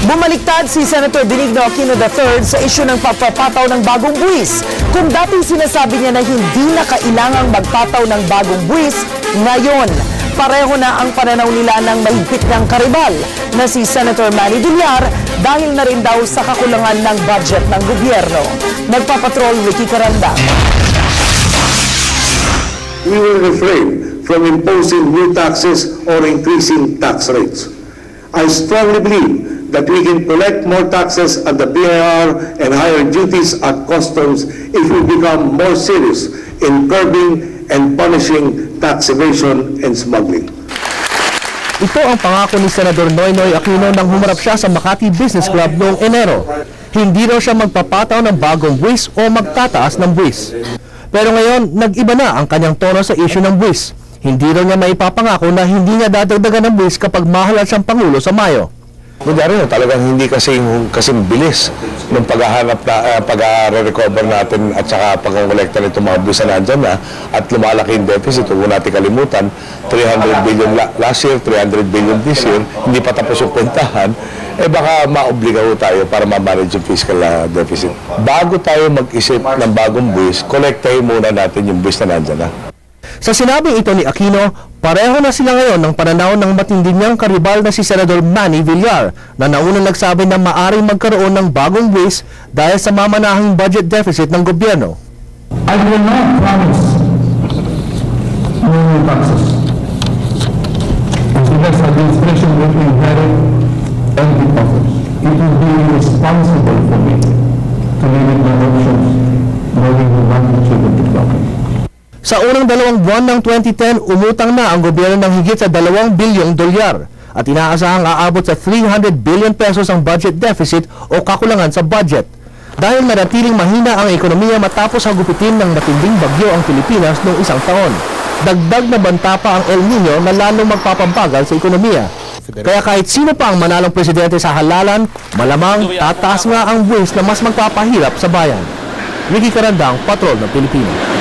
Bumaliktad si Senator Benigno Aquino III sa isyu ng pagpapataw ng bagong buwis. Kung dating sinasabi niya na hindi na kailangang magpataw ng bagong buwis, ngayon, pareho na ang pananaw nila ng mahigpit ng karibal na si Senator Manny Villar dahil na rin daw sa kakulangan ng budget ng gobyerno. Nagpapatrol Ricky Caranda. We will refrain from imposing new taxes or increasing tax rates. I strongly believe that we can collect more taxes at the BIR and higher duties at customs if we become more serious in curbing and punishing tax evasion and smuggling. Ito ang pangako ni Senador Noynoy Aquino nang humarap siya sa Makati Business Club noong Enero. Hindi raw siya magpapataw ng bagong buwis o magtataas ng buwis. Pero ngayon, nag-iba na ang kanyang tono sa issue ng buwis. Hindi raw niya maipapangako na hindi niya dadagdagan ng buwis kapag mahalal siyang Pangulo sa Mayo. Kunyari, talagang hindi kasing bilis ng paghahanap na pag-recover natin at saka pag-kolekta nito mga buwis na nandyan na at lumalaki yung deficit. Huwag natin kalimutan, 300 billion last year, 300 billion this year, hindi pa tapos yung kwentahan, baka maobliga ho tayo para ma-manage yung fiscal deficit. Bago tayo mag-isip ng bagong buwis, kolektahin muna natin yung buwis na nandyan na. Sa sinabing ito ni Aquino, pareho na sila ngayon ng pananaw ng matindi niyang karibal na si Senador Manny Villar na naunang nagsabi na maaring magkaroon ng bagong buwis dahil sa mamanahing budget deficit ng gobyerno. I will not promise new taxes. As the next administration will inherit empty coffers. It will be irresponsible for me to limit my options knowing the magnitude of the problem. Sa unang 2 buwan ng 2010, umutang na ang gobyerno ng higit sa 2 bilyong dolyar at inaasahang aabot sa 300 billion pesos ang budget deficit o kakulangan sa budget. Dahil manatiling mahina ang ekonomiya matapos hagupitin ng matinding bagyo ang Pilipinas noong isang taon. Dagdag na banta pa ang El Nino na lalong magpapabagal sa ekonomiya. Kaya kahit sino pa ang manalong presidente sa halalan, malamang tataas nga ang buwis na mas magpapahirap sa bayan. Ricky Carandang, Patrol ng Pilipinas.